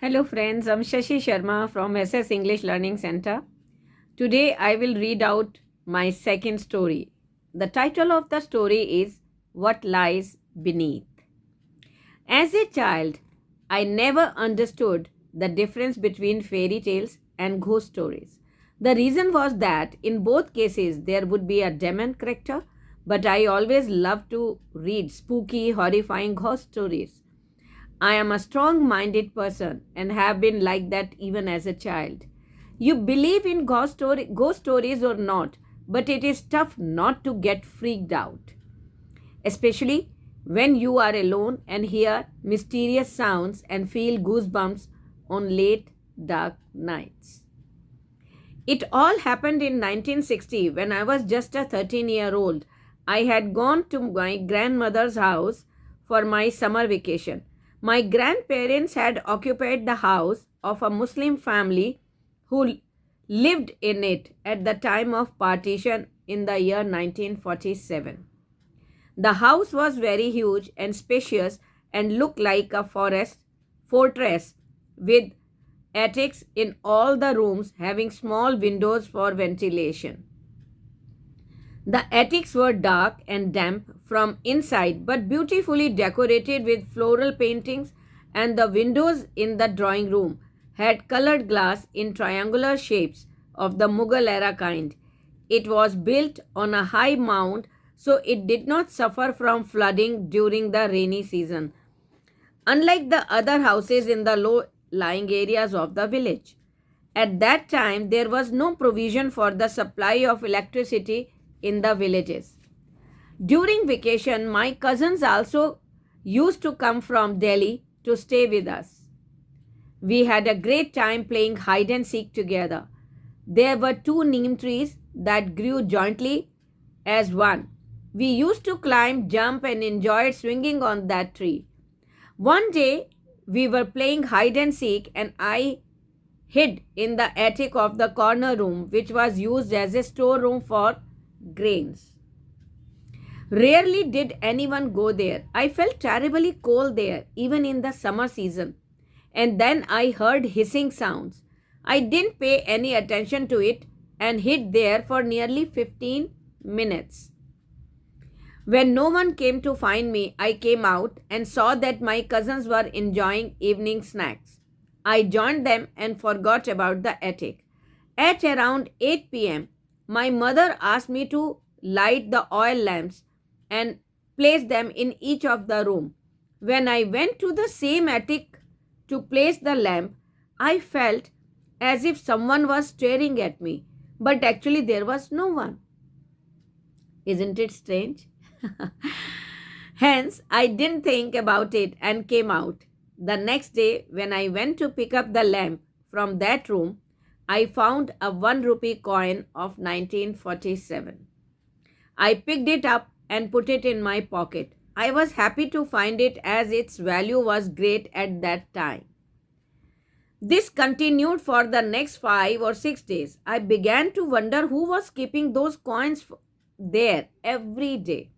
Hello friends, I'm Shashi Sharma from SS English Learning Center. Today I will read out my second story. The title of the story is What Lies Beneath. As a child, I never understood the difference between fairy tales and ghost stories. The reason was that in both cases there would be a demon character, but I always loved to read spooky, horrifying ghost stories. I am a strong minded person and have been like that even as a child. You believe in ghost stories or not, but it is tough not to get freaked out, especially when you are alone and hear mysterious sounds and feel goosebumps on late dark nights. It all happened in 1960 when I was just a 13-year-old. I had gone to my grandmother's house for my summer vacation. My grandparents had occupied the house of a Muslim family who lived in it at the time of partition in the year 1947. The house was very huge and spacious and looked like a fortress with attics in all the rooms having small windows for ventilation. The attics were dark and damp from inside but beautifully decorated with floral paintings, and the windows in the drawing room had colored glass in triangular shapes of the Mughal era kind. It was built on a high mound so it did not suffer from flooding during the rainy season, unlike the other houses in the low lying areas of the village. At that time, there was no provision for the supply of electricity in the villages. During vacation, my cousins also used to come from Delhi to stay with us. We had a great time playing hide and seek together. There were two neem trees that grew jointly as one. We used to climb, jump, and enjoyed swinging on that tree. One day, we were playing hide and seek, and I hid in the attic of the corner room, which was used as a storeroom for grains. Rarely did anyone go there. I felt terribly cold there, even in the summer season. And then I heard hissing sounds. I didn't pay any attention to it and hid there for nearly 15 minutes. When no one came to find me, I came out and saw that my cousins were enjoying evening snacks. I joined them and forgot about the attic. At around 8 p.m., my mother asked me to light the oil lamps and place them in each of the room. When I went to the same attic to place the lamp, I felt as if someone was staring at me, but actually there was no one. Isn't it strange? Hence, I didn't think about it and came out. The next day, when I went to pick up the lamp from that room, I found a 1 rupee coin of 1947. I picked it up and put it in my pocket. I was happy to find it as its value was great at that time. This continued for the next 5 or 6 days. I began to wonder who was keeping those coins there every day.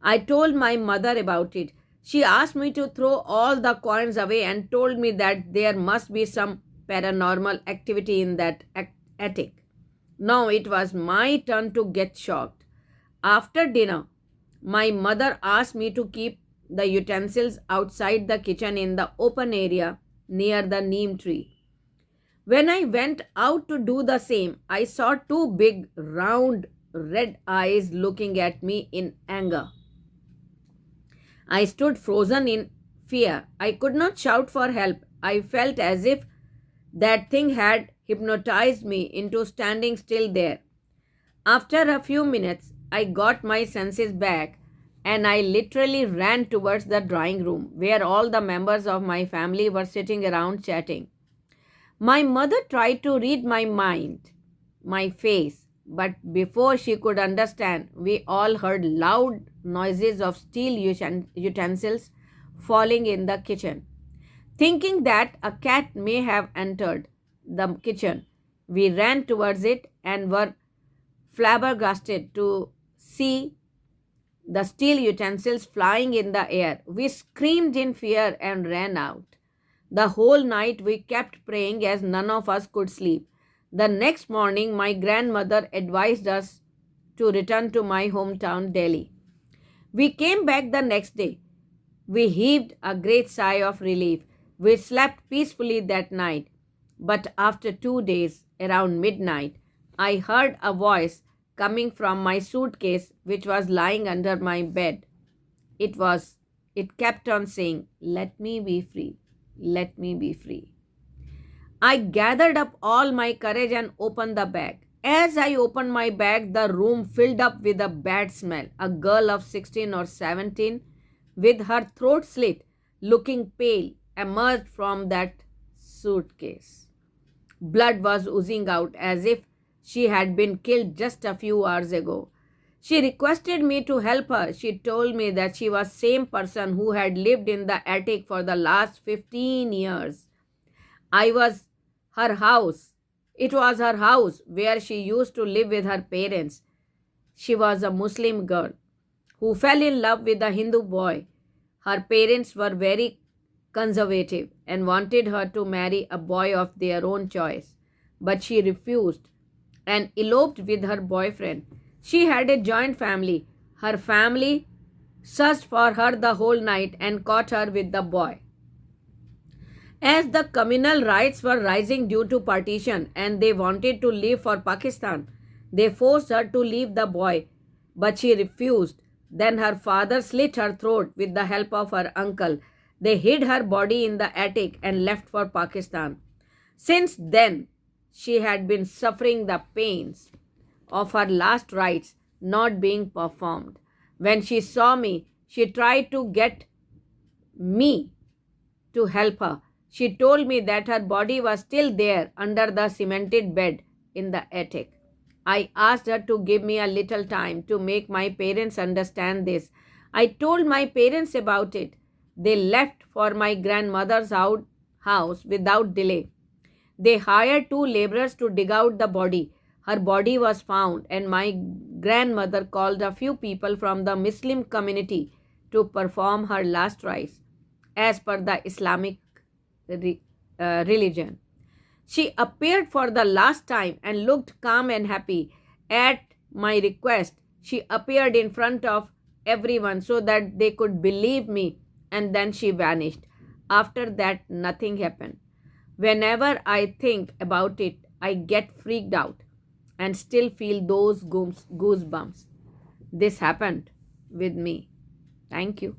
I told my mother about it. She asked me to throw all the coins away and told me that there must be some paranormal activity in that attic. Now it was my turn to get shocked. After dinner, my mother asked me to keep the utensils outside the kitchen in the open area near the neem tree. When I went out to do the same, I saw two big, round, red eyes looking at me in anger. I stood frozen in fear. I could not shout for help. I felt as if that thing had hypnotized me into standing still there. After a few minutes, I got my senses back and I literally ran towards the drawing room where all the members of my family were sitting around chatting. My mother tried to read my mind, my face, but before she could understand, we all heard loud noises of steel utensils falling in the kitchen. Thinking that a cat may have entered the kitchen, we ran towards it and were flabbergasted to see the steel utensils flying in the air. We screamed in fear and ran out. The whole night we kept praying as none of us could sleep. The next morning, my grandmother advised us to return to my hometown, Delhi. We came back the next day. We heaved a great sigh of relief. We slept peacefully that night. But after 2 days, around midnight, I heard a voice coming from my suitcase which was lying under my bed. It was, it kept on saying, "Let me be free, let me be free." I gathered up all my courage and opened the bag. As I opened my bag, the room filled up with a bad smell. A girl of 16 or 17, with her throat slit, looking pale, emerged from that suitcase. Blood was oozing out as if she had been killed just a few hours ago. She requested me to help her. She told me that she was same person who had lived in the attic for the last 15 years. I was her house. It was her house where she used to live with her parents. She was a Muslim girl who fell in love with a Hindu boy. Her parents were very conservative and wanted her to marry a boy of their own choice, but she refused and eloped with her boyfriend. She had a joint family. Her family searched for her the whole night and caught her with the boy. As the communal riots were rising due to partition and they wanted to leave for Pakistan, they forced her to leave the boy, but she refused. Then her father slit her throat with the help of her uncle. They hid her body in the attic and left for Pakistan. Since then, she had been suffering the pains of her last rites not being performed. When she saw me, she tried to get me to help her. She told me that her body was still there under the cemented bed in the attic. I asked her to give me a little time to make my parents understand this. I told my parents about it. They left for my grandmother's house without delay. They hired 2 laborers to dig out the body. Her body was found, and my grandmother called a few people from the Muslim community to perform her last rites as per the Islamic religion. She appeared for the last time and looked calm and happy. At my request, she appeared in front of everyone so that they could believe me, and then she vanished. After that, nothing happened. Whenever I think about it, I get freaked out and still feel those goosebumps. This happened with me. Thank you.